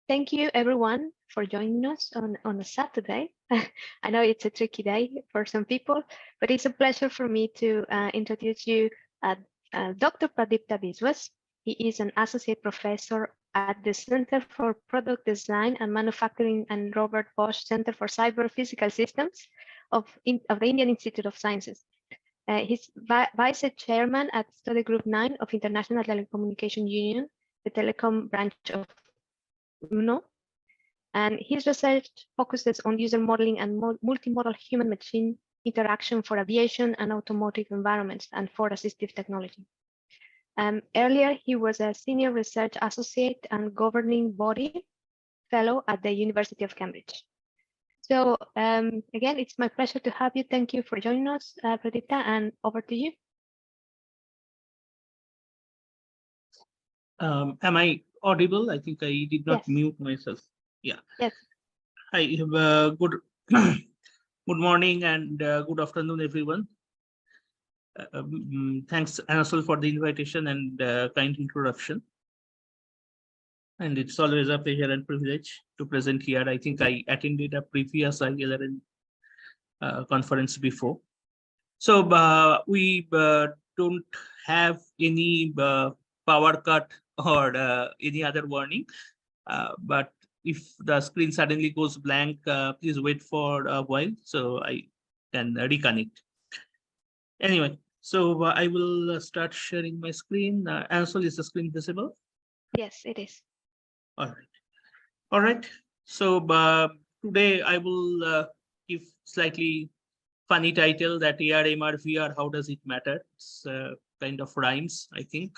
Thank you everyone for joining us on a Saturday. I know it's a tricky day for some people, but it's a pleasure for me to introduce you Dr. Pradipta Biswas. He is an associate professor at the Center for Product Design and Manufacturing and Robert Bosch Center for Cyber Physical Systems of the Indian Institute of Sciences. He's vice chairman at Study Group 9 of International Telecommunication Union, the telecom branch of UNO, and his research focuses on user modeling and multimodal human-machine interaction for aviation and automotive environments and for assistive technology. Earlier, he was a senior research associate and governing body fellow at the University of Cambridge. So again, it's my pleasure to have you. Thank you for joining us, Pradipta, and over to you. Am I audible? I think I did not mute myself. Yeah. Yes. Hi. Good morning and good afternoon, everyone. Thanks, Anasol, for the invitation and kind introduction. And it's always a pleasure and privilege to present here. I think I attended a previous iLRN conference before. So we don't have any power cut or any other warning. But if the screen suddenly goes blank, please wait for a while so I can reconnect. Anyway, so I will start sharing my screen. Anasol, is the screen visible? Yes, it is. All right. All right. So today I will give slightly funny title that AR, MR, VR, how does it matter? It's kind of rhymes, I think.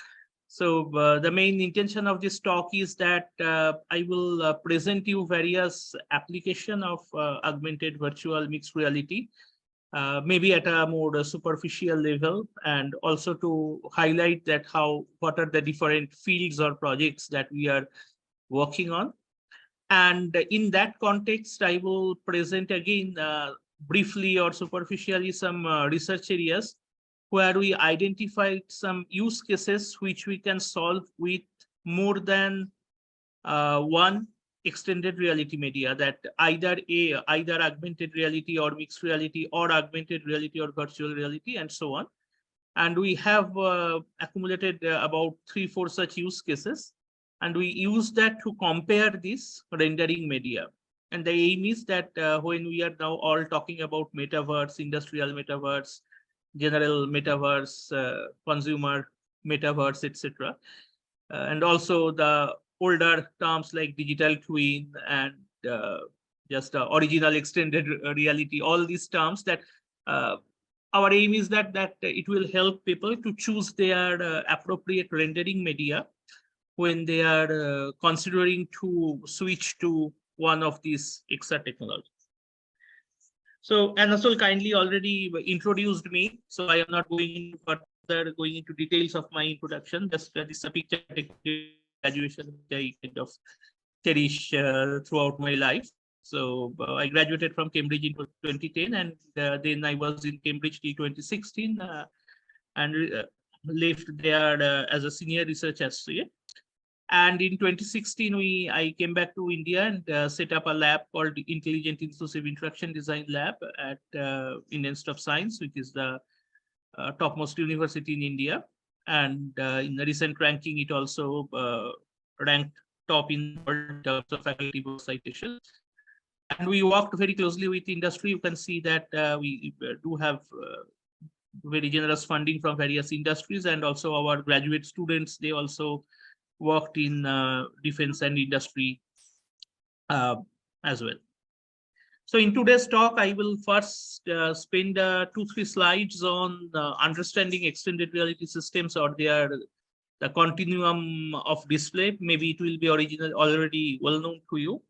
So the main intention of this talk is that I will present you various application of augmented virtual mixed reality, maybe at a more superficial level, and also to highlight that what are the different fields or projects that we are working on. And in that context, I will present again briefly or superficially some research areas where we identified some use cases which we can solve with more than one extended reality media, that either augmented reality or mixed reality or augmented reality or virtual reality and so on. And we have accumulated about 3-4 such use cases. And we use that to compare this rendering media. And the aim is that when we are now all talking about metaverse, industrial metaverse, general metaverse, consumer metaverse, etc. And also the older terms like digital twin and just original extended reality, all these terms that our aim is that it will help people to choose their appropriate rendering media when they are considering to switch to one of these XR technologies. So Anasol kindly already introduced me, so I am not going into details of my introduction. Just this is a picture graduation which I kind of cherish throughout my life. So I graduated from Cambridge in 2010, and then I was in Cambridge till 2016, and left there as a senior research associate. And in 2016, I came back to India and set up a lab called Intelligent Inclusive Interaction Design Lab at Indian Institute of Science, which is the topmost university in India. And in the recent ranking, it also ranked top in the world in terms of faculty book citation. And we worked very closely with industry. You can see that we do have very generous funding from various industries, and also our graduate students, they also worked in defense and industry as well. So in today's talk, I will first spend 2-3 slides on understanding extended reality systems or the continuum of display. Maybe it will be already well known to you.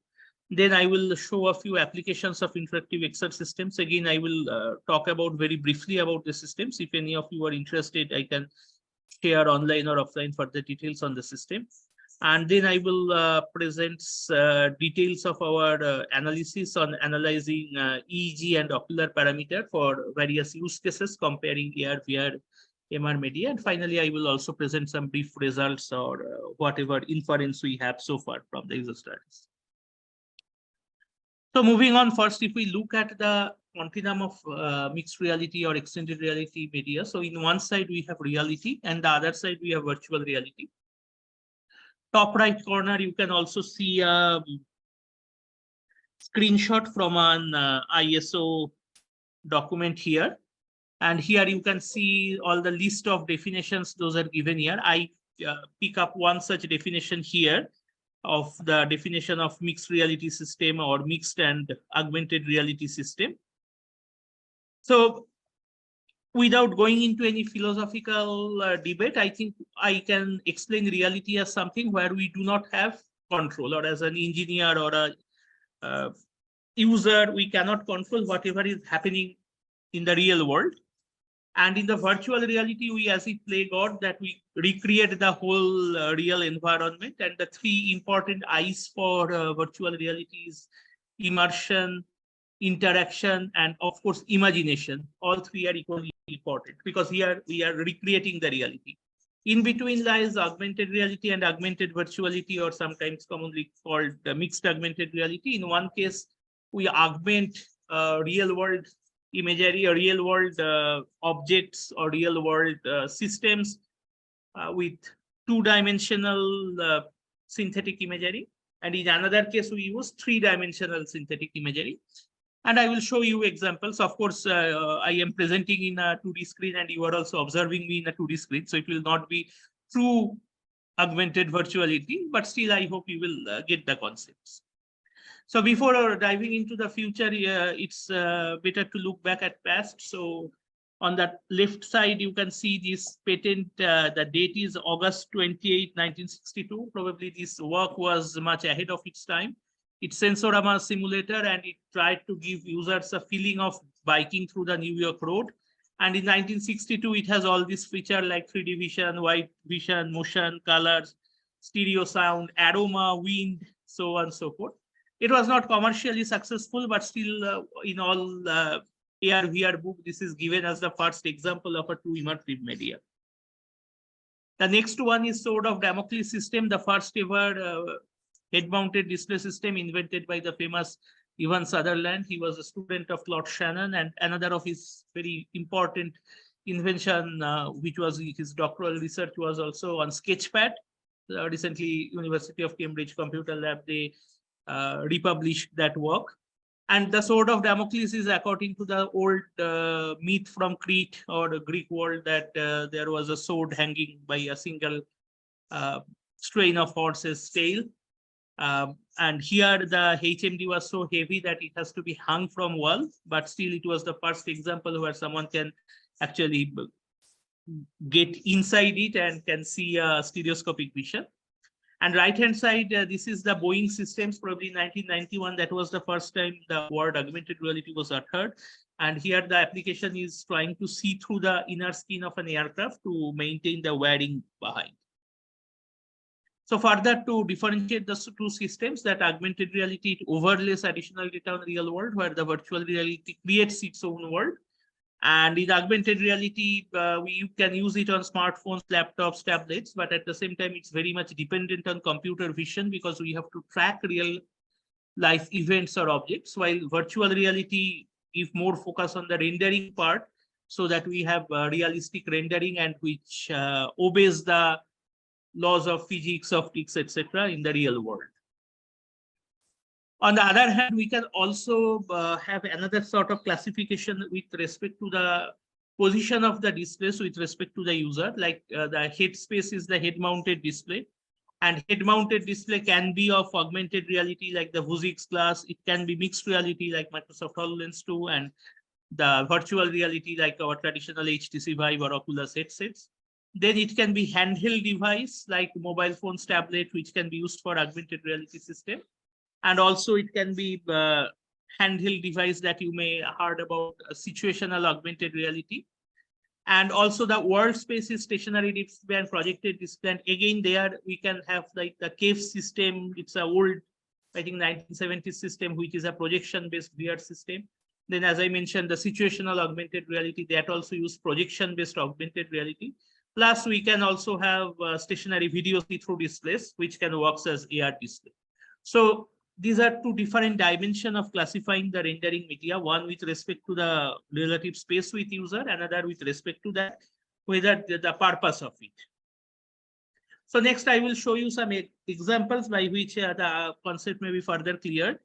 Then I will show a few applications of interactive XR systems. Again, I will talk about very briefly about the systems. If any of you are interested, I can share online or offline further details on the system. And then I will present details of our analysis on analyzing EEG and ocular parameter for various use cases, comparing AR, VR, MR media. And finally, I will also present some brief results or whatever inference we have so far from the user studies. So moving on, first, if we look at the continuum of mixed reality or extended reality media. So in one side, we have reality, and the other side, we have virtual reality. Top right corner, you can also see a screenshot from an ISO document here. And here you can see all the list of definitions, those are given here. I pick up one such definition here of the definition of mixed reality system or mixed and augmented reality system. So without going into any philosophical debate, I think I can explain reality as something where we do not have control, or as an engineer or a user, we cannot control whatever is happening in the real world. And in the virtual reality, we as if play God, that we recreate the whole real environment. And the three important I's for virtual reality is immersion, interaction, and of course, imagination. All three are equally important because here we are recreating the reality. In between lies augmented reality and augmented virtuality, or sometimes commonly called mixed augmented reality. In one case, we augment real world imagery or real world objects or real world systems with two-dimensional synthetic imagery. And in another case, we use three-dimensional synthetic imagery. And I will show you examples. Of course, I am presenting in a 2D screen and you are also observing me in a 2D screen. So it will not be true augmented virtuality, but still I hope you will get the concepts. So before diving into the future, it's better to look back at past. So on the left side, you can see this patent. The date is August 28, 1962. Probably this work was much ahead of its time. It's Sensorama simulator, and it tried to give users a feeling of biking through the New York road. And in 1962, it has all these features like 3D vision, wide vision, motion, colors, stereo sound, aroma, wind, so on and so forth. It was not commercially successful, but still in all AR/VR book, this is given as the first example of a true immersive media. The next one is Sword of Damocles system, the first ever head-mounted display system invented by the famous Ivan Sutherland. He was a student of Claude Shannon, and another of his very important invention, which was his doctoral research, was also on Sketchpad. Recently, University of Cambridge Computer Lab, they republished that work. And the Sword of Damocles is according to the old myth from Crete or the Greek world, that there was a sword hanging by a single strain of horse's tail. And here the HMD was so heavy that it has to be hung from wall, but still it was the first example where someone can actually get inside it and can see a stereoscopic vision. And right-hand side, this is the Boeing systems, probably 1991. That was the first time the word augmented reality was uttered. And here the application is trying to see through the inner skin of an aircraft to maintain the wiring behind. So further, to differentiate the two systems, that augmented reality, it overlays additional data on the real world, where the virtual reality creates its own world. And in augmented reality, we can use it on smartphones, laptops, tablets, but at the same time, it's very much dependent on computer vision because we have to track real life events or objects, while virtual reality give more focus on the rendering part so that we have realistic rendering and which obeys the laws of physics, optics, etc. in the real world. On the other hand, we can also have another sort of classification with respect to the position of the displays with respect to the user, like the head space is the head-mounted display. And head-mounted display can be of augmented reality like the Vuzix glass. It can be mixed reality like Microsoft HoloLens 2, and the virtual reality like our traditional HTC Vive or Oculus headsets. Then it can be handheld device like mobile phones, tablet, which can be used for augmented reality system. And also it can be handheld device that you may heard about, situational augmented reality. And also the world space is stationary display and projected display. And again, there we can have like the cave system. It's a old, I think 1970s system, which is a projection-based VR system. Then, as I mentioned, the situational augmented reality, that also use projection-based augmented reality. Plus, we can also have stationary video see-through displays, which can work as AR display. So these are two different dimensions of classifying the rendering media, one with respect to the relative space with user, another with respect to that, whether the purpose of it. So next, I will show you some examples by which the concept may be further cleared.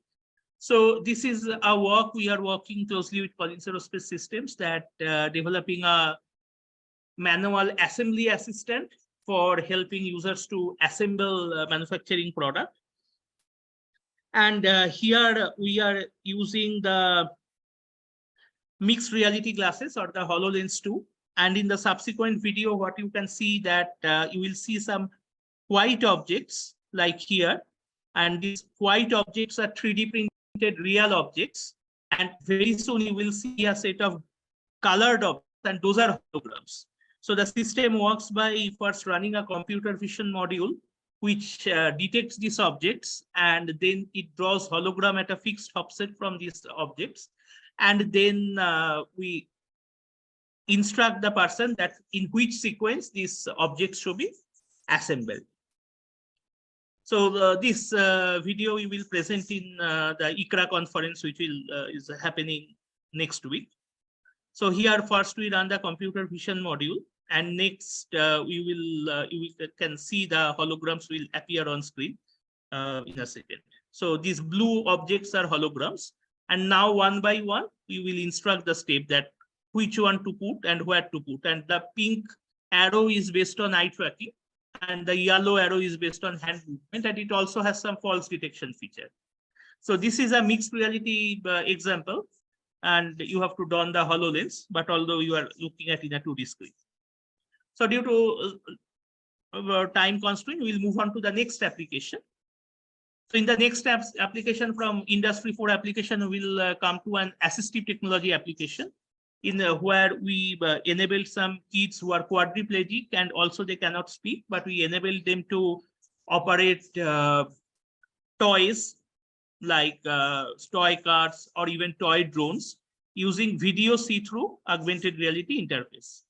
So this is a work we are working closely with Collins Aerospace Systems that developing a manual assembly assistant for helping users to assemble manufacturing product. And here we are using the mixed reality glasses or the HoloLens 2. And in the subsequent video, what you can see that you will see some white objects like here. And these white objects are 3D printed real objects. And very soon you will see a set of colored objects, and those are holograms. So the system works by first running a computer vision module, which detects these objects, and then it draws hologram at a fixed offset from these objects. And then we instruct the person that in which sequence these objects should be assembled. So this video we will present in the ICRA conference, which is happening next week. So here first we run the computer vision module, and next you can see the holograms will appear on screen in a second. So these blue objects are holograms, and now one by one we will instruct the step that which one to put and where to put. And the pink arrow is based on eye tracking, and the yellow arrow is based on hand movement, and it also has some false detection feature. So this is a mixed reality example, and you have to don the HoloLens, but although you are looking at in a 2D screen. So due to time constraint, we'll move on to the next application. So in the next application from Industry 4 application, we'll come to an assistive technology application in where we enabled some kids who are quadriplegic and also they cannot speak, but we enabled them to operate toys like toy cars or even toy drones using video see-through augmented reality interface.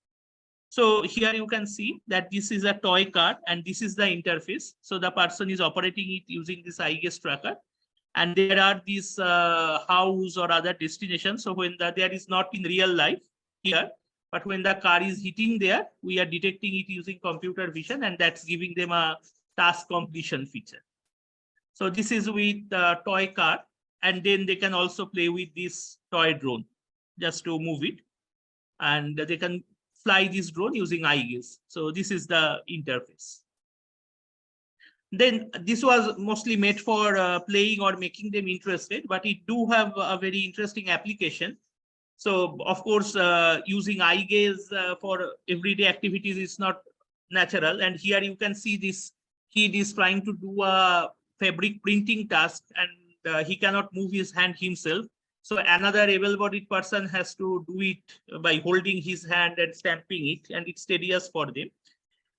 So here you can see that this is a toy car and this is the interface. So the person is operating it using this eye gaze tracker. And there are these house or other destinations. So when there is not in real life here, but when the car is hitting there, we are detecting it using computer vision, and that's giving them a task completion feature. So this is with the toy car, and then they can also play with this toy drone just to move it. And they can fly this drone using eye gaze. So this is the interface. Then this was mostly made for playing or making them interested, but it do have a very interesting application. So of course, using eye gaze for everyday activities is not natural. And here you can see this kid is trying to do a fabric printing task, and he cannot move his hand himself. So another able-bodied person has to do it by holding his hand and stamping it, and it's tedious for them.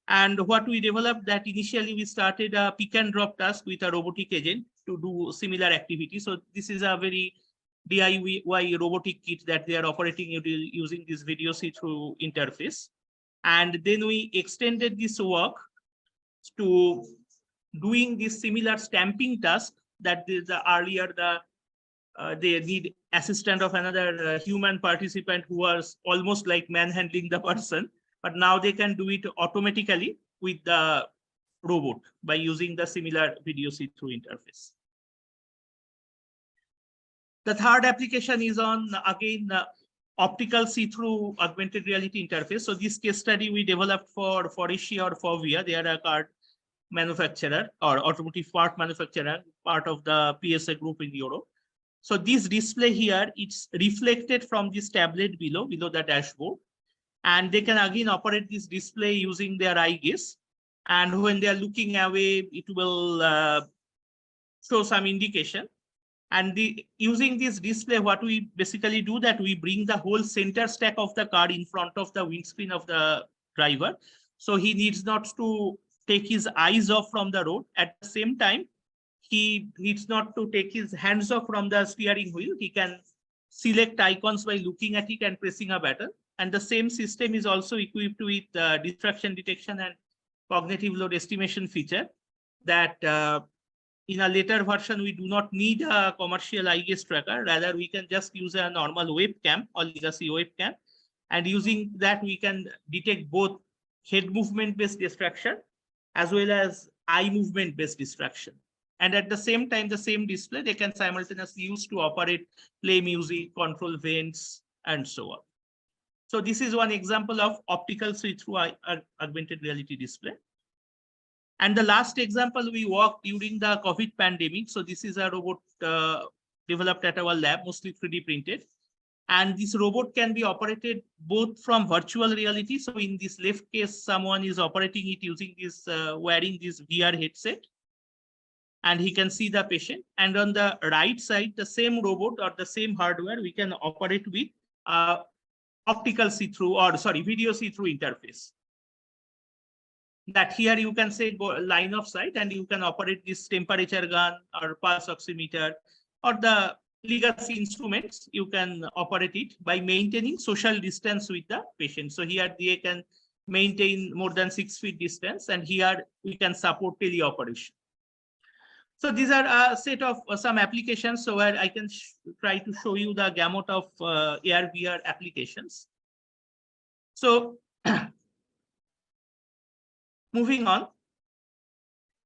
And what we developed that initially we started a pick and drop task with a robotic agent to do similar activity. So this is a very DIY robotic kit that they are operating using this video see-through interface. And then we extended this work to doing this similar stamping task that earlier they need assistant of another human participant who was almost like manhandling the person. But now they can do it automatically with the robot by using the similar video see-through interface. The third application is on, again, optical see-through augmented reality interface. So this case study we developed for Asia or Fovia. They are a car manufacturer or automotive part manufacturer, part of the PSA group in Europe. So this display here, it's reflected from this tablet below the dashboard. And they can again operate this display using their eye gaze. And when they are looking away, it will show some indication. And using this display, what we basically do that we bring the whole center stack of the car in front of the windscreen of the driver. So he needs not to take his eyes off from the road. At the same time, he needs not to take his hands off from the steering wheel. He can select icons by looking at it and pressing a button. And the same system is also equipped with distraction detection and cognitive load estimation feature that in a later version, we do not need a commercial eye gaze tracker. Rather, we can just use a normal webcam or legacy webcam. And using that, we can detect both head movement-based distraction as well as eye movement-based distraction. And at the same time, the same display, they can simultaneously use to operate, play music, control vents, and so on. So this is one example of optical see-through augmented reality display. And the last example we worked during the COVID pandemic. So this is a robot developed at our lab, mostly 3D printed. And this robot can be operated both from virtual reality. So in this left case, someone is operating it using this, wearing this VR headset. And he can see the patient. And on the right side, the same robot or the same hardware, we can operate with optical see-through or video see-through interface. That here you can say line of sight and you can operate this temperature gun or pulse oximeter or the legacy instruments. You can operate it by maintaining social distance with the patient. So here they can maintain more than 6 feet distance, and here we can support teleoperation. So these are a set of some applications. So where I can try to show you the gamut of AR/VR applications. So moving on,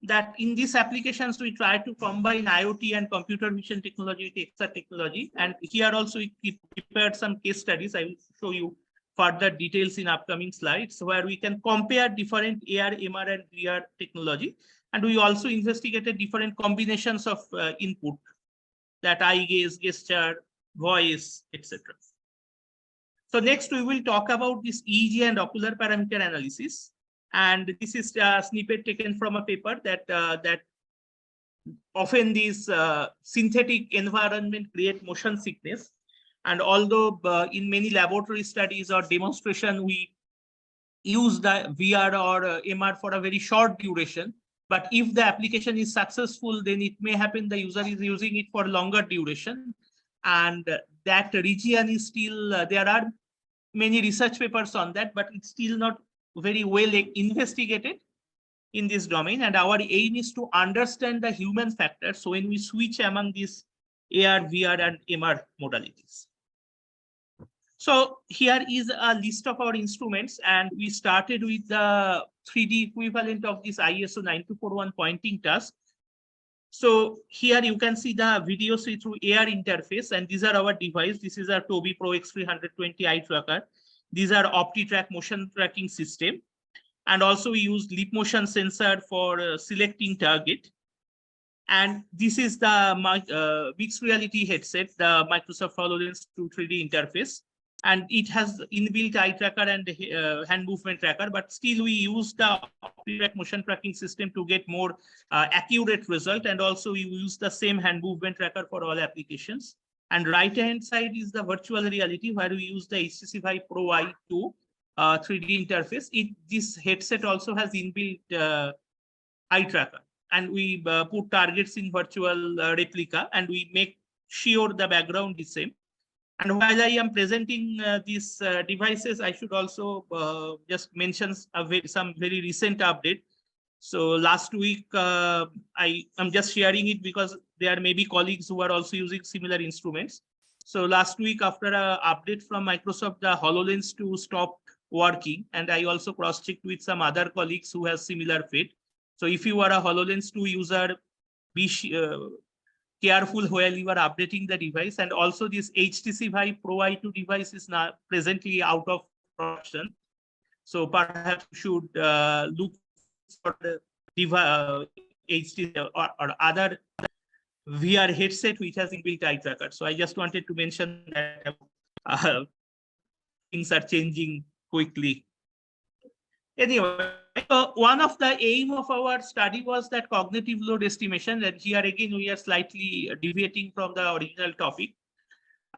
that in these applications, we try to combine IoT and computer vision technology with XR technology. And here also we prepared some case studies. I will show you further details in upcoming slides where we can compare different AR, MR, and VR technology. And we also investigated different combinations of input, that eye gaze, gesture, voice, etc. So next we will talk about this EEG and ocular parameter analysis. And this is a snippet taken from a paper that often these synthetic environment create motion sickness. And although in many laboratory studies or demonstration, we use the VR or MR for a very short duration, but if the application is successful, then it may happen the user is using it for longer duration. And that region is still, there are many research papers on that, but it's still not very well investigated in this domain. And our aim is to understand the human factor. So when we switch among these AR, VR, and MR modalities. So here is a list of our instruments, and we started with the 3D equivalent of this ISO 9241 pointing task. So here you can see the video see-through AR interface, and these are our device. This is our Tobii Pro X320 eye tracker. These are OptiTrack motion tracking system. And also we use leap motion sensor for selecting target. And this is the mixed reality headset, the Microsoft HoloLens 2 3D interface. And it has inbuilt eye tracker and hand movement tracker, but still we use the OptiTrack motion tracking system to get more accurate result. And also we use the same hand movement tracker for all applications. And right-hand side is the virtual reality where we use the HTC Vive Pro i2 3D interface. This headset also has inbuilt eye tracker. And we put targets in virtual replica, and we make sure the background is same. And while I am presenting these devices, I should also just mention some very recent update. So last week, I am just sharing it because there may be colleagues who are also using similar instruments. So last week, after an update from Microsoft, the HoloLens 2 stopped working. And I also cross-checked with some other colleagues who have similar fate. So if you are a HoloLens 2 user, be careful while you are updating the device. And also this HTC Vive Pro i2 device is now presently out of production. So perhaps you should look for the HTC or other VR headset which has inbuilt eye tracker. So I just wanted to mention that things are changing quickly. Anyway, one of the aim of our study was that cognitive load estimation. And here again, we are slightly deviating from the original topic.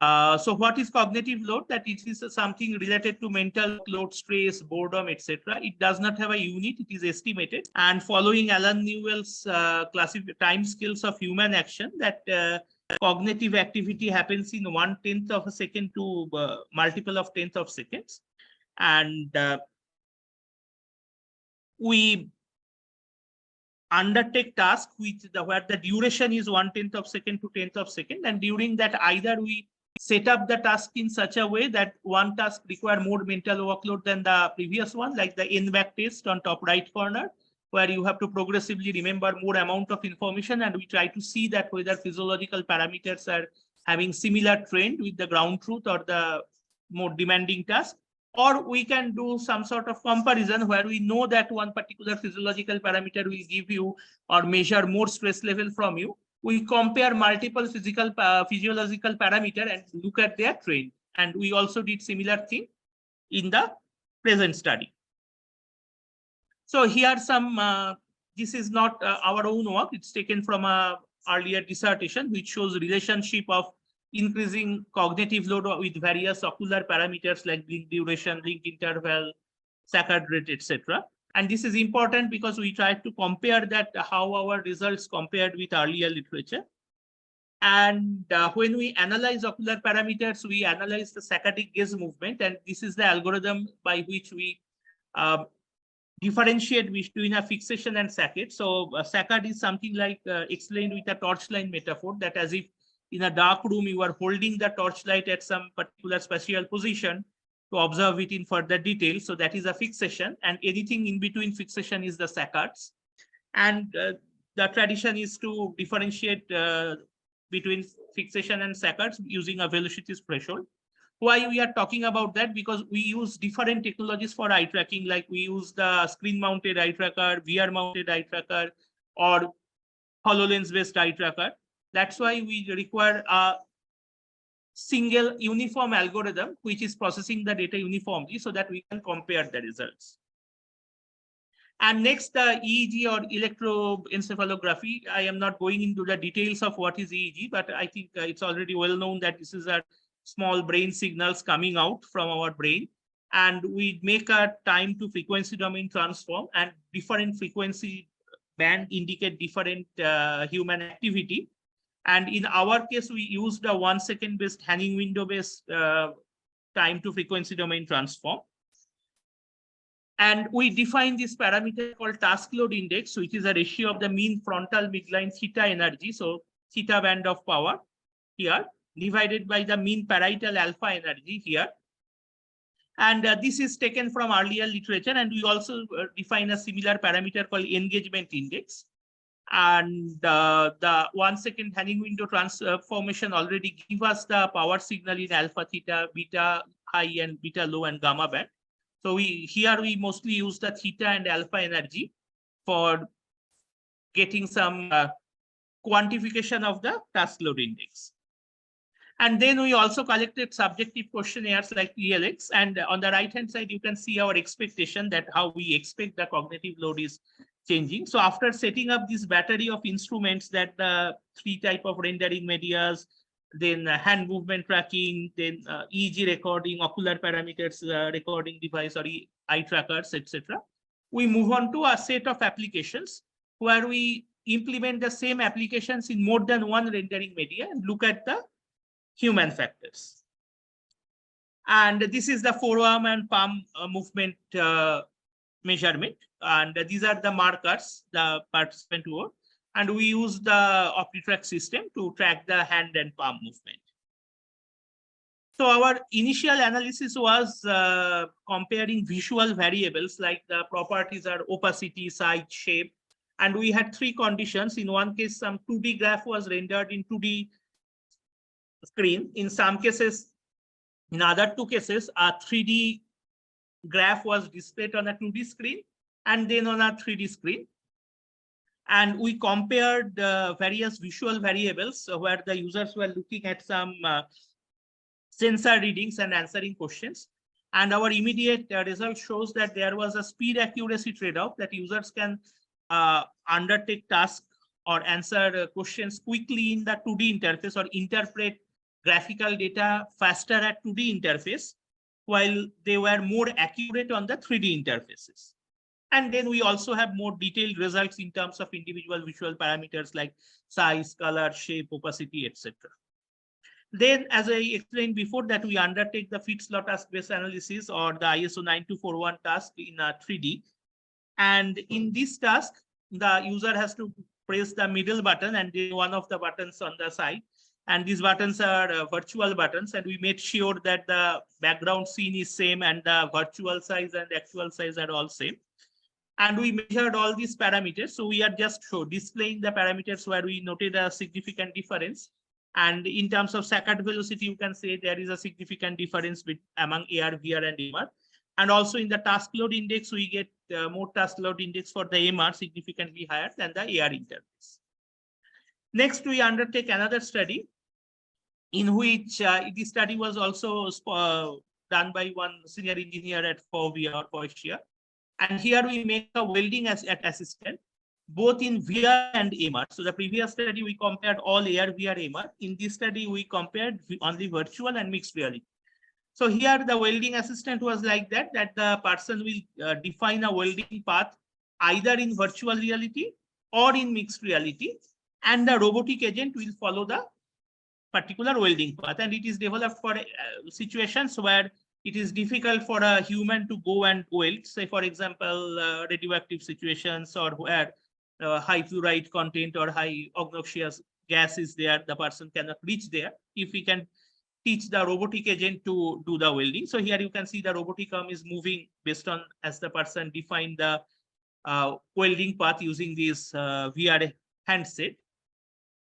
So what is cognitive load? That it is something related to mental load, stress, boredom, etc. It does not have a unit, it is estimated. And following Alan Newell's time scales of human action, that cognitive activity happens in 1/10 of a second to multiple of 10th of seconds. And we undertake tasks where the duration is 1/10 of second to 10th of second. And during that, either we set up the task in such a way that one task require more mental workload than the previous one, like the N-back test on top right corner, where you have to progressively remember more amount of information, and we try to see that whether physiological parameters are having similar trend with the ground truth or the more demanding task. Or we can do some sort of comparison where we know that one particular physiological parameter will give you or measure more stress level from you. We compare multiple physiological parameter and look at their trend. And we also did similar thing in the present study. So here some, this is not our own work. It's taken from a earlier dissertation, which shows relationship of increasing cognitive load with various ocular parameters like blink duration, blink interval, saccade rate, etc. And this is important because we tried to compare that how our results compared with earlier literature. And when we analyze ocular parameters, we analyze the saccadic gaze movement, and this is the algorithm by which we differentiate between a fixation and saccade. So saccade is something like explained with a torchlight metaphor, that as if in a dark room you are holding the torchlight at some particular spatial position to observe it in further detail. So that is a fixation, and anything in between fixation is the saccades. And the tradition is to differentiate between fixation and saccades using a velocity threshold. Why we are talking about that? Because we use different technologies for eye tracking, like we use the screen-mounted eye tracker, VR-mounted eye tracker, or HoloLens-based eye tracker. That's why we require a single uniform algorithm which is processing the data uniformly so that we can compare the results. And next, the EEG or electroencephalography. I am not going into the details of what is EEG, but I think it's already well known that this is a small brain signals coming out from our brain. And we make a time to frequency domain transform, and different frequency band indicate different human activity. And in our case, we used a 1 second based Hanning window based time to frequency domain transform. And we define this parameter called task load index, which is a ratio of the mean frontal midline theta energy, so theta band of power here, divided by the mean parietal alpha energy here. And this is taken from earlier literature, and we also define a similar parameter called engagement index. And the 1 second Hanning window transformation already give us the power signal in alpha, theta, beta high, and beta low, and gamma band. So here we mostly use the theta and alpha energy for getting some quantification of the task load index. And then we also collected subjective questionnaires like ELX. And on the right-hand side, you can see our expectation, that how we expect the cognitive load is changing. So after setting up this battery of instruments, that the 3 type of rendering medias, then hand movement tracking, then EEG recording, ocular parameters recording device or eye trackers, etc. We move on to a set of applications where we implement the same applications in more than one rendering media and look at the human factors. And this is the forearm and palm movement measurement. And these are the markers the participant wore. And we use the OptiTrack system to track the hand and palm movement. So our initial analysis was comparing visual variables like the properties are opacity, size, shape. And we had 3 conditions. In one case, some 2D graph was rendered in 2D screen. In some cases, in other 2 cases, a 3D graph was displayed on a 2D screen and then on a 3D screen. And we compared various visual variables where the users were looking at some sensor readings and answering questions. And our immediate result shows that there was a speed accuracy trade-off, that users can undertake tasks or answer questions quickly in the 2D interface or interpret graphical data faster at 2D interface, while they were more accurate on the 3D interfaces. And then we also have more detailed results in terms of individual visual parameters like size, color, shape, opacity, etc. Then, as I explained before, that we undertake the fit-slot task-based analysis or the ISO 9241 task in 3D. And in this task, the user has to press the middle button and then one of the buttons on the side. And these buttons are virtual buttons, and we made sure that the background scene is same and the virtual size and actual size are all same. And we measured all these parameters. So we are just displaying the parameters where we noted a significant difference. And in terms of saccade velocity, you can say there is a significant difference among AR, VR, and MR. And also in the task load index, we get more task load index for the MR significantly higher than the AR interface. Next, we undertake another study in which this study was also done by one senior engineer at Poesia. And here we make a welding assistant, both in VR and MR. So the previous study, we compared all AR, VR, MR. In this study, we compared only virtual and mixed reality. So here the welding assistant was like that the person will define a welding path either in virtual reality or in mixed reality, and the robotic agent will follow the particular welding path. And it is developed for situations where it is difficult for a human to go and weld, say for example, radioactive situations or where high fluoride content or high obnoxious gas is there, the person cannot reach there. If we can teach the robotic agent to do the welding. So here you can see the robotic arm is moving based on as the person defined the welding path using this VR handset.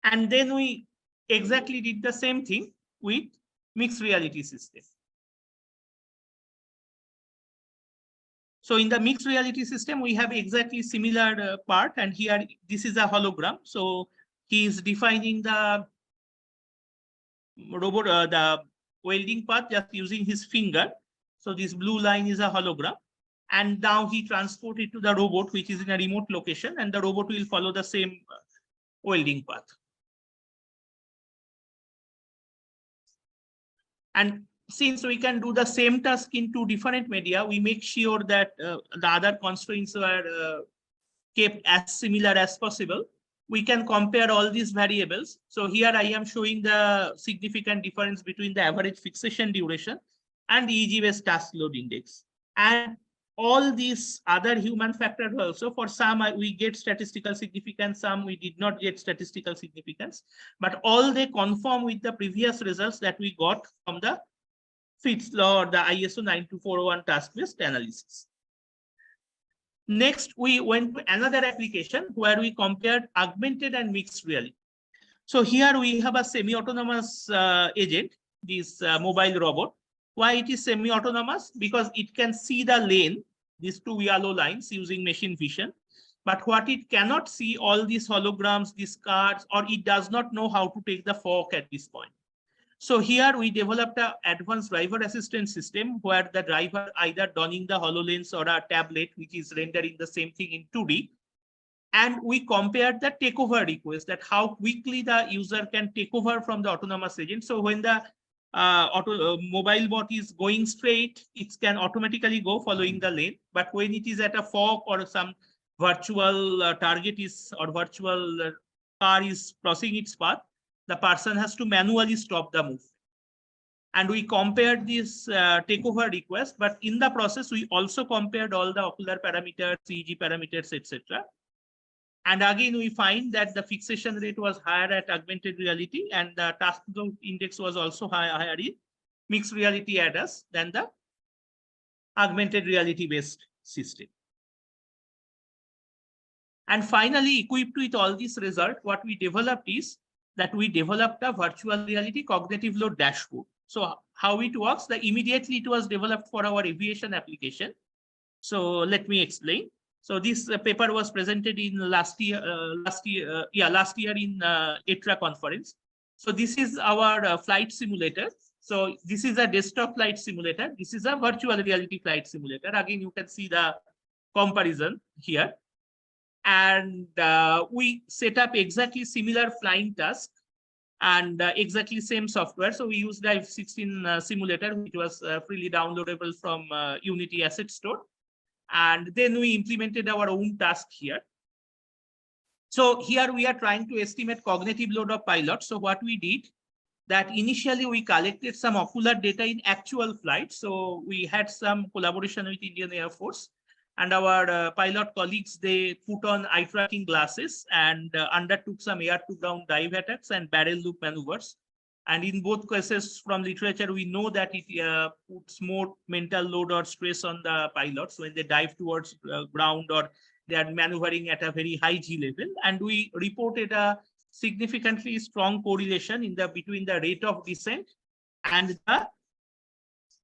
And then we exactly did the same thing with mixed reality system. So in the mixed reality system, we have exactly similar part, and here this is a hologram. So he is defining the robot, the welding path just using his finger. So this blue line is a hologram, and now he transports it to the robot, which is in a remote location, and the robot will follow the same welding path. And since we can do the same task in two different media, we make sure that the other constraints are kept as similar as possible. We can compare all these variables. So here I am showing the significant difference between the average fixation duration and the EG-based task load index. And all these other human factors also, for some we get statistical significance, some we did not get statistical significance, but all they conform with the previous results that we got from the FITS law or the ISO 9241 task-based analysis. Next, we went to another application where we compared augmented and mixed reality. So here we have a semi-autonomous agent, this mobile robot. Why it is semi-autonomous? Because it can see the lane, these two yellow lines using machine vision. But what it cannot see, all these holograms, these cards, or it does not know how to take the fork at this point. So here we developed an advanced driver assistance system where the driver either donning the HoloLens or a tablet, which is rendering the same thing in 2D. And we compared the takeover request, that how quickly the user can take over from the autonomous agent. So when the mobile bot is going straight, it can automatically go following the lane. But when it is at a fork or some virtual target is or virtual car is crossing its path, the person has to manually stop the move. And we compared this takeover request, but in the process, we also compared all the ocular parameters, EEG parameters, etc. And again, we find that the fixation rate was higher at augmented reality, and the task load index was also higher in mixed reality ADAS than the augmented reality based system. And finally, equipped with all these results, what we developed is that we developed a virtual reality cognitive load dashboard. So how it works, immediately it was developed for our aviation application. So let me explain. So this paper was presented in last year in ETRA conference. So this is our flight simulator. So this is a desktop flight simulator. This is a virtual reality flight simulator. Again, you can see the comparison here. And we set up exactly similar flying task and exactly same software. So we used the F16 simulator, which was freely downloadable from Unity Asset Store. And then we implemented our own task here. So here we are trying to estimate cognitive load of pilot. So what we did, that initially we collected some ocular data in actual flight. So we had some collaboration with Indian Air Force, and our pilot colleagues, they put on eye tracking glasses and undertook some air-to-ground dive attacks and barrel loop maneuvers. And in both cases, from literature, we know that it puts more mental load or stress on the pilots when they dive towards ground, or they are maneuvering at a very high G level. And we reported a significantly strong correlation in between the rate of descent and the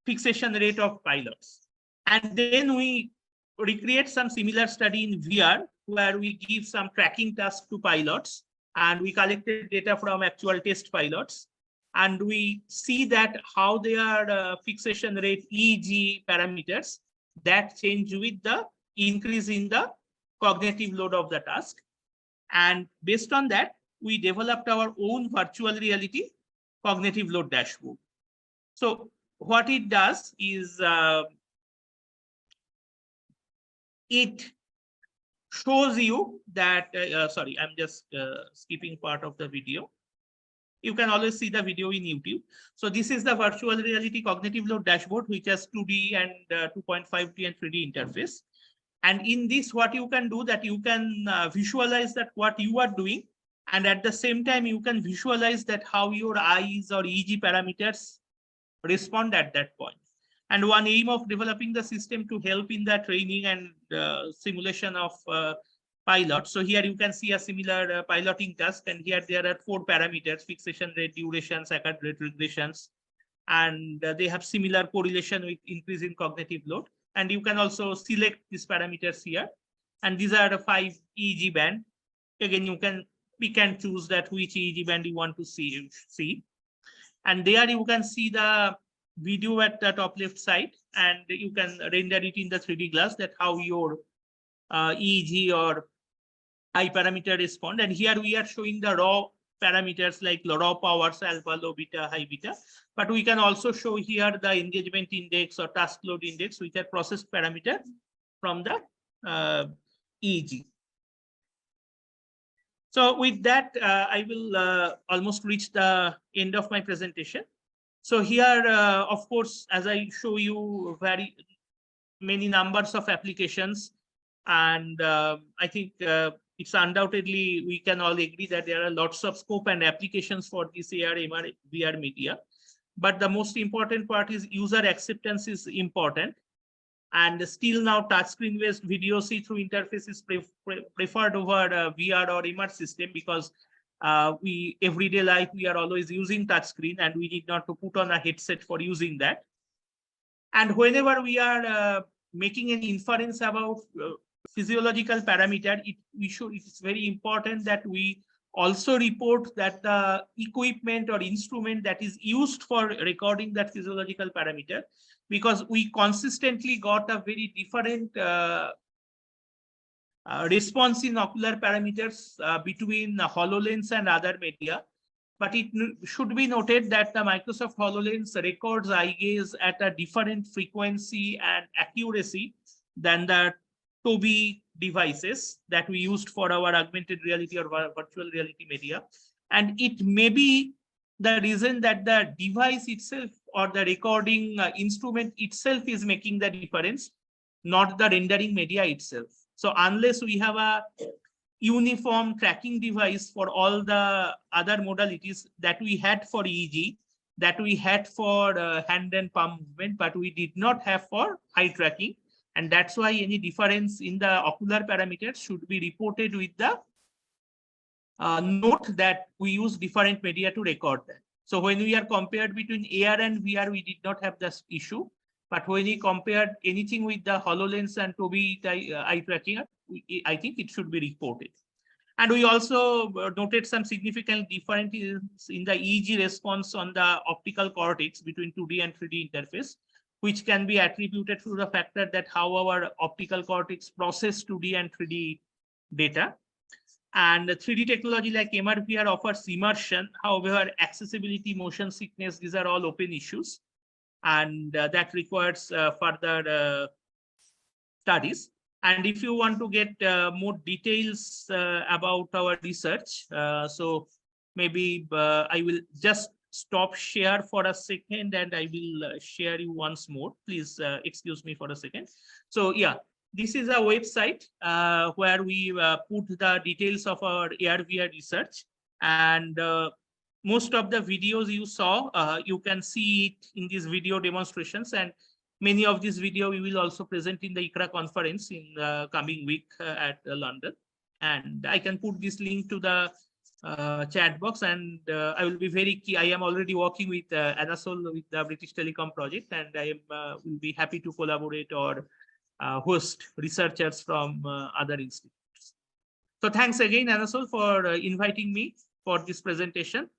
fixation rate of pilots. And then we recreate some similar study in VR, where we give some tracking task to pilots, and we collected data from actual test pilots. And we see that how their fixation rate, EEG parameters, that change with the increase in the cognitive load of the task. And based on that, we developed our own virtual reality cognitive load dashboard. So what it does is it shows you that, sorry, I'm just skipping part of the video. You can always see the video in YouTube. So this is the virtual reality cognitive load dashboard, which has 2D and 2.5D and 3D interface. And in this, what you can do, that you can visualize that what you are doing, and at the same time, you can visualize that how your eyes or EEG parameters respond at that point. And one aim of developing the system to help in the training and simulation of pilot. So here you can see a similar piloting task, and here there are 4 parameters: fixation rate, duration, saccade rate, regressions, and they have similar correlation with increase in cognitive load. And you can also select these parameters here, and these are the 5 EEG band. Again, we can choose that which EEG band you want to see. And there you can see the video at the top left side, and you can render it in the 3D glass, that how your EEG or eye parameter respond. And here we are showing the raw parameters like raw powers, alpha, low beta, high beta. But we can also show here the engagement index or task load index, which are processed parameters from the EEG. So with that, I will almost reach the end of my presentation. So here, of course, as I show you very many numbers of applications, and I think it's undoubtedly, we can all agree that there are lots of scope and applications for this AR, MR, VR media. But the most important part is user acceptance is important. And still now touchscreen based video see-through interface is preferred over VR or MR system, because we everyday life, we are always using touchscreen, and we need not to put on a headset for using that. And whenever we are making an inference about physiological parameter, it's very important that we also report that the equipment or instrument that is used for recording that physiological parameter, because we consistently got a very different response in ocular parameters between HoloLens and other media. But it should be noted that the Microsoft HoloLens records eye gaze at a different frequency and accuracy than the Tobii devices that we used for our augmented reality or virtual reality media. And it may be the reason that the device itself or the recording instrument itself is making the difference, not the rendering media itself. So unless we have a uniform tracking device for all the other modalities that we had for EEG, that we had for hand and palm movement, but we did not have for eye tracking. And that's why any difference in the ocular parameters should be reported with the note that we use different media to record that. So when we are compared between AR and VR, we did not have this issue. But when we compared anything with the HoloLens and Tobii eye tracking, I think it should be reported. And we also noted some significant differences in the EEG response on the optical cortex between 2D and 3D interface, which can be attributed to the factor that how our optical cortex process 2D and 3D data. And 3D technology like MR/VR offers immersion. However, accessibility, motion sickness, these are all open issues. And that requires further studies. And if you want to get more details about our research, so maybe I will just stop share for a second and I will share you once more. Please excuse me for a second. So yeah, this is a website where we put the details of our AR/VR research. And most of the videos you saw, you can see it in these video demonstrations. And many of this video we will also present in the ICRA conference in the coming week at London. And I can put this link to the chat box, and I will be very key. I am already working with Anasol with the British Telecom project, and I am will be happy to collaborate or host researchers from other institutes. So thanks again, Anasol, for inviting me for this presentation.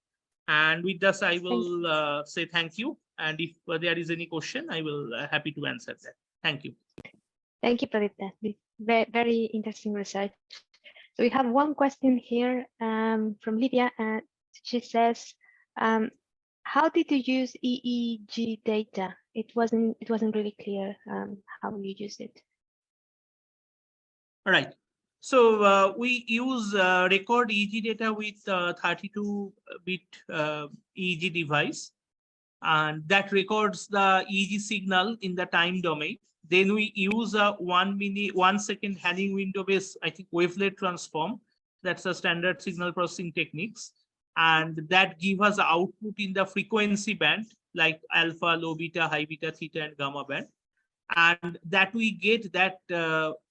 And with this, I will say thank you. And if there is any question, I will happy to answer that. Thank you. Thank you, Pradipta. Very, very interesting research. So we have one question here from Lydia, and she says, "How did you use EEG data? It wasn't really clear how you used it." All right. So we use record EEG data with 32-bit EEG device, and that records the EEG signal in the time domain. Then we use a 1 second Hanning window based, I think, wavelet transform. That's a standard signal processing techniques. And that gives us output in the frequency band, like alpha, low beta, high beta, theta, and gamma band. And that we get that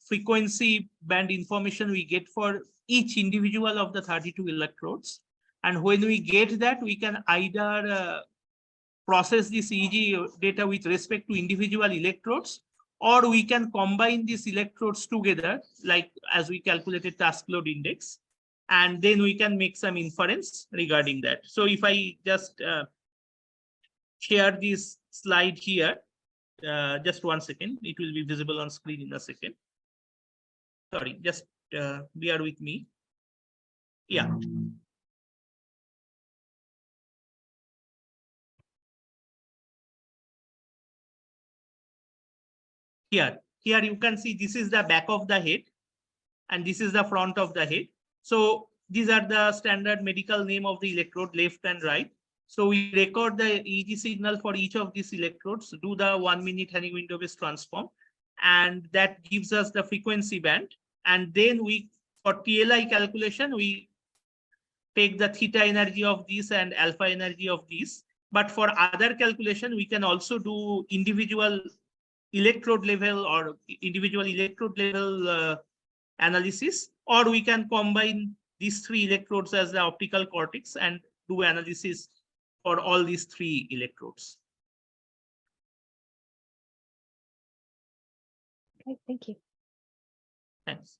frequency band information we get for each individual of the 32 electrodes. And when we get that, we can either process this EEG data with respect to individual electrodes, or we can combine these electrodes together, like as we calculated task load index, and then we can make some inference regarding that. So if I just share this slide here, just 1 second, it will be visible on screen in a second. Sorry, just bear with me. Yeah. Here you can see this is the back of the head and this is the front of the head. So these are the standard medical name of the electrode, left and right. So we record the EEG signal for each of these electrodes, do the 1 minute Hanning window based transform, and that gives us the frequency band. And then we, for TLI calculation, we take the theta energy of this and alpha energy of this. But for other calculation, we can also do individual electrode level or individual electrode level analysis, or we can combine these 3 electrodes as the optical cortex and do analysis for all these 3 electrodes. Okay, thank you. Thanks.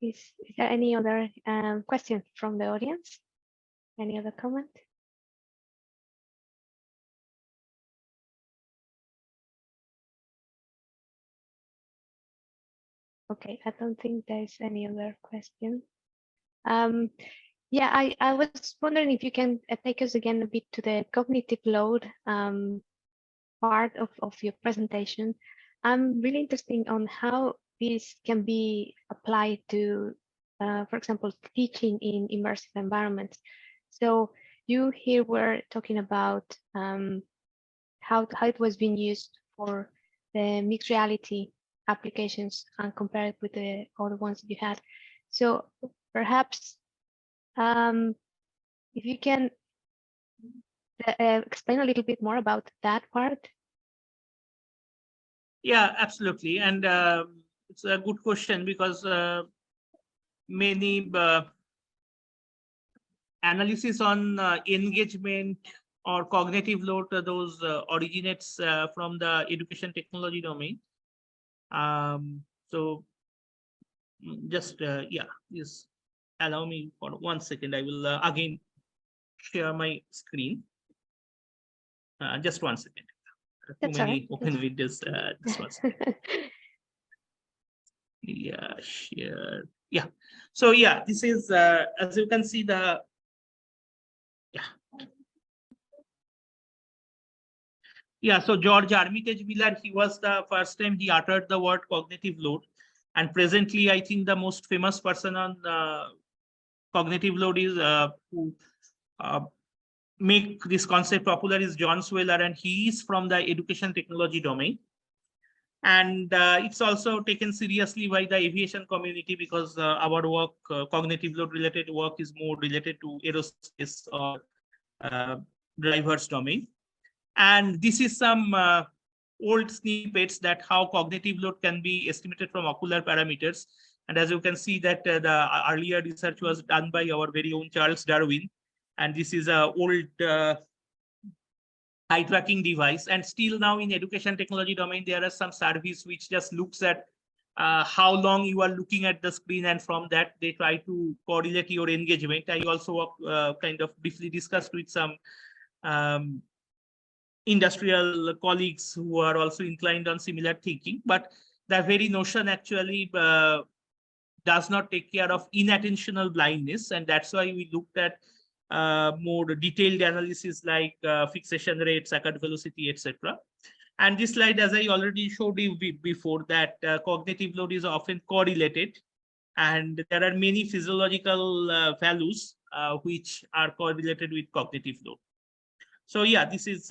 Is there any other question from the audience? Any other comment? Okay, I don't think there's any other question. Yeah, I was wondering if you can take us again a bit to the cognitive load part of your presentation. I'm really interested on how this can be applied to, for example, teaching in immersive environments. So you here were talking about how it was being used for the mixed reality applications and compared with the other ones that you had. So perhaps if you can explain a little bit more about that part. Yeah, absolutely. And it's a good question because many analysis on engagement or cognitive load, those originates from the education technology domain. So just, yeah, just allow me for 1 second. I will again share my screen. Just 1 second. That's Too many right. open windows. This was. Yeah, share. Yeah. So yeah, this is as you can see the So George Armitage Miller, he was the first time he uttered the word cognitive load, and presently I think the most famous person on cognitive load is who uh, make this concept popular is John Sweller, and he is from the education technology domain. And it's also taken seriously by the aviation community because our work, cognitive load related work, is more related to aerospace or drivers domain. And this is some old snippets that how cognitive load can be estimated from ocular parameters. And as you can see that the earlier research was done by our very own Charles Darwin. And this is a old eye tracking device. And still now in education technology domain, there are some service which just looks at how long you are looking at the screen, and from that they try to correlate your engagement. I also kind of briefly discussed with some industrial colleagues who are also inclined on similar thinking, but the very notion actually does not take care of inattentional blindness, and that's why we looked at more detailed analysis like fixation rate, saccade velocity, etc. And this slide, as I already showed you before, that cognitive load is often correlated, and there are many physiological values which are correlated with cognitive load. So yeah, this is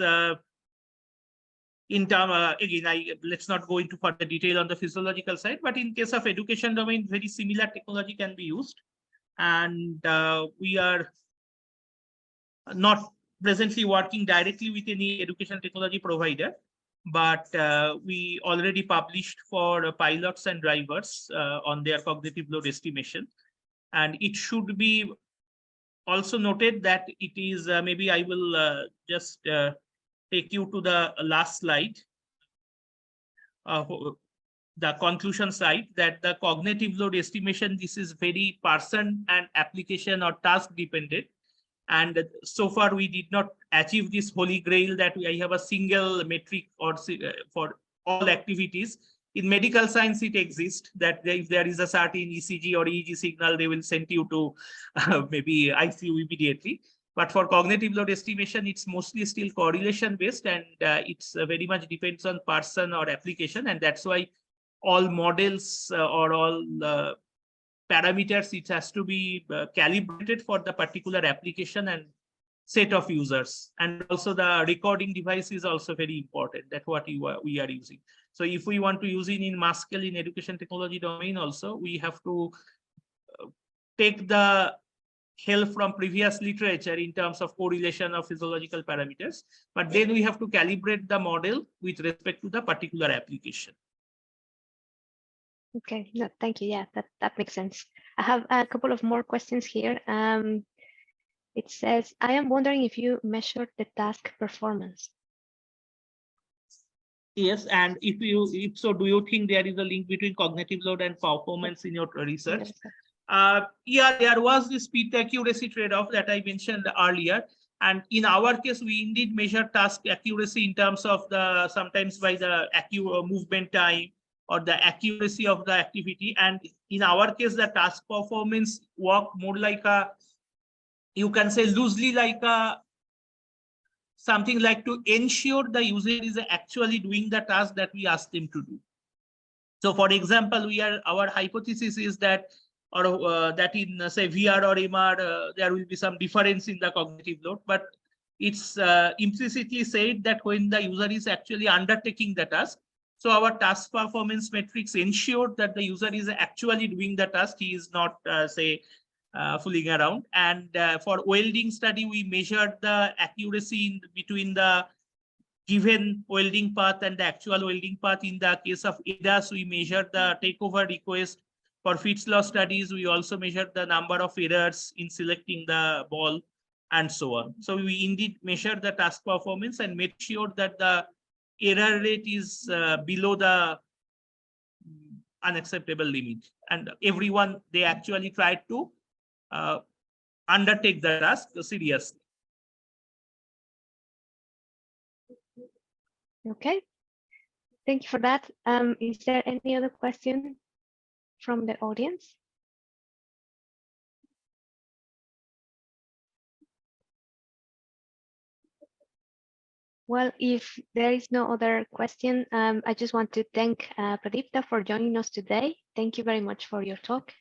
in term again, let's not go into further detail on the physiological side, but in case of education domain, very similar technology can be used, and we are not presently working directly with any education technology provider, but we already published for pilots and drivers on their cognitive load estimation. And it should be also noted that it is maybe I will just take you to the last slide, the conclusion slide, that the cognitive load estimation, this is very person and application or task dependent. And so far, we did not achieve this holy grail that I have a single metric or for all activities. In medical science, it exists that if there is a certain ECG or EEG signal, they will send you to maybe ICU immediately. But for cognitive load estimation, it's mostly still correlation based, and it's very much depends on person or application. And that's why all models or all parameters, it has to be calibrated for the particular application and set of users. And also the recording device is also very important, that what we are using. So if we want to use it in mass scale in education technology domain also, we have to take the help from previous literature in terms of correlation of physiological parameters, but then we have to calibrate the model with respect to the particular application. Okay, no, thank you. Yeah, that makes sense. I have a couple of more questions here. It says, I am wondering if you measured the task performance. Yes, and if so, do you think there is a link between cognitive load and performance in your research? Yeah, there was this speed accuracy trade-off that I mentioned earlier. And in our case, we indeed measure task accuracy in terms of the sometimes by the movement time or the accuracy of the activity. And in our case, the task performance work more like a, you can say loosely like a something like to ensure the user is actually doing the task that we ask them to do. So for example, our hypothesis is that or that in say VR or MR, there will be some difference in the cognitive load, but it's implicitly said that when the user is actually undertaking the task, so our task performance metrics ensure that the user is actually doing the task. He is not say fooling around. And for welding study, we measured the accuracy between the given welding path and the actual welding path. In the case of ADAS, we measure the takeover request. For Fitts law studies, we also measure the number of errors in selecting the ball and so on. So we indeed measure the task performance and make sure that the error rate is below the unacceptable limit. And everyone, they actually tried to undertake the task seriously. Okay, thank you for that. Is there any other question from the audience? Well, if there is no other question, I just want to thank Pradipta for joining us today. Thank you very much for your talk.